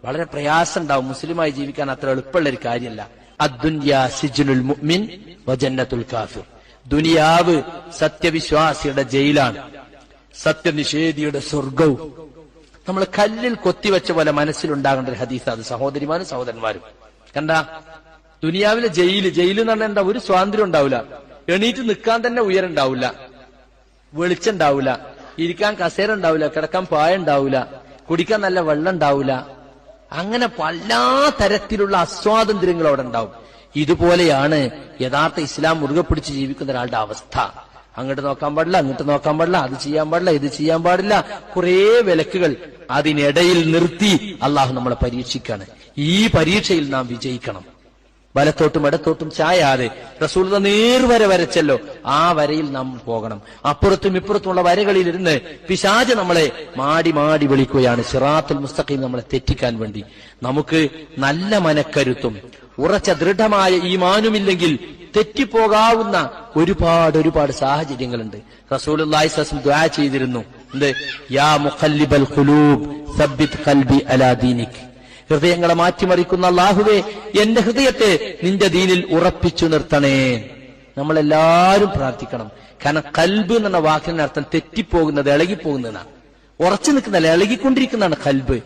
വളരെ പ്രയാസം ഉണ്ടാവും. മുസ്ലിമായി ജീവിക്കാൻ അത്ര എളുപ്പമുള്ള ഒരു കാര്യമല്ല. അദ്ദുന്യാ സിജ്നുൽ മുഅ്മിൻ വജന്നത്തുൽ കാഫിർ. ദുനിയാവ് സത്യവിശ്വാസിയുടെ ജയിലാണ്, സത്യനിഷേധിയുടെ സ്വർഗവും. നമ്മൾ കല്ലിൽ കൊത്തിവെച്ച പോലെ മനസ്സിലുണ്ടാകേണ്ട ഒരു ഹദീസ് അത്, സഹോദരിമാരും സഹോദരന്മാരും. കണ്ടാ, ദുനിയാവിലെ ജയില് എന്ന് പറഞ്ഞാൽ എന്താ? ഒരു സ്വാതന്ത്ര്യം ഉണ്ടാവില്ല, എണീറ്റ് നിൽക്കാൻ തന്നെ ഉയരുണ്ടാവില്ല, വെളിച്ചം ഉണ്ടാവില്ല, ഇരിക്കാൻ കസേര ഉണ്ടാവില്ല, കിടക്കാൻ പായ ഉണ്ടാവില്ല, കുടിക്കാൻ നല്ല വെള്ളം ഉണ്ടാവില്ല. അങ്ങനെ പല തരത്തിലുള്ള അസ്വാതന്ത്ര്യങ്ങൾ അവിടെ ഉണ്ടാവും. ഇതുപോലെയാണ് യഥാർത്ഥ ഇസ്ലാം മുറുകെ പിടിച്ച് ജീവിക്കുന്ന ഒരാളുടെ അവസ്ഥ. അങ്ങോട്ട് നോക്കാൻ പാടില്ല, അങ്ങോട്ട് നോക്കാൻ പാടില്ല, അത് ചെയ്യാൻ പാടില്ല, ഇത് ചെയ്യാൻ പാടില്ല, കുറേ വിലക്കുകൾ. അതിനിടയിൽ നിർത്തി അള്ളാഹു നമ്മളെ പരീക്ഷിക്കാണ്. ഈ പരീക്ഷയിൽ നാം വിജയിക്കണം. വലത്തോട്ടും ഇടത്തോട്ടും ചായാതെ റസൂൽ നേർവര വരച്ചല്ലോ, ആ വരയിൽ നാം പോകണം. അപ്പുറത്തും ഇപ്പുറത്തുമുള്ള വരകളിലിരുന്ന് പിശാച് നമ്മളെ മാടി മാടി വിളിക്കുകയാണ് സിറാത്തുൽ മുസ്തഖീം നമ്മളെ തെറ്റിക്കാൻ വേണ്ടി. നമുക്ക് നല്ല മനക്കരുത്തും ഉറച്ച ദൃഢമായ ഈമാനുമില്ലെങ്കിൽ തെറ്റിപ്പോകാവുന്ന ഒരുപാട് സാഹചര്യങ്ങളുണ്ട്. റസൂലുള്ളാഹി സ്വല്ലല്ലാഹു അലൈഹി വസല്ലം ദുആ ചെയ്തിരുന്നു, എന്ത്? യാ മുഖല്ലിബൽ ഖുലൂബ് സബ്ബിത് ഖൽബി അലാ ദീനിക്. ഹൃദയങ്ങളെ മാറ്റിമറിക്കുന്ന അല്ലാഹുവേ, എന്റെ ഹൃദയത്തെ നിന്റെ ദീനിൽ ഉറപ്പിച്ചു നിർത്തണേ. നമ്മളെല്ലാവരും പ്രാർത്ഥിക്കണം. കാരണം ഖൽബ് എന്ന വാക്കിന്റെ അർത്ഥം തെറ്റിപ്പോകുന്നത്, ഇളകിപ്പോകുന്നതാണ്. ഉറച്ചു നിൽക്കുന്നതല്ല, ഇളകിക്കൊണ്ടിരിക്കുന്നതാണ് ഖൽബ്.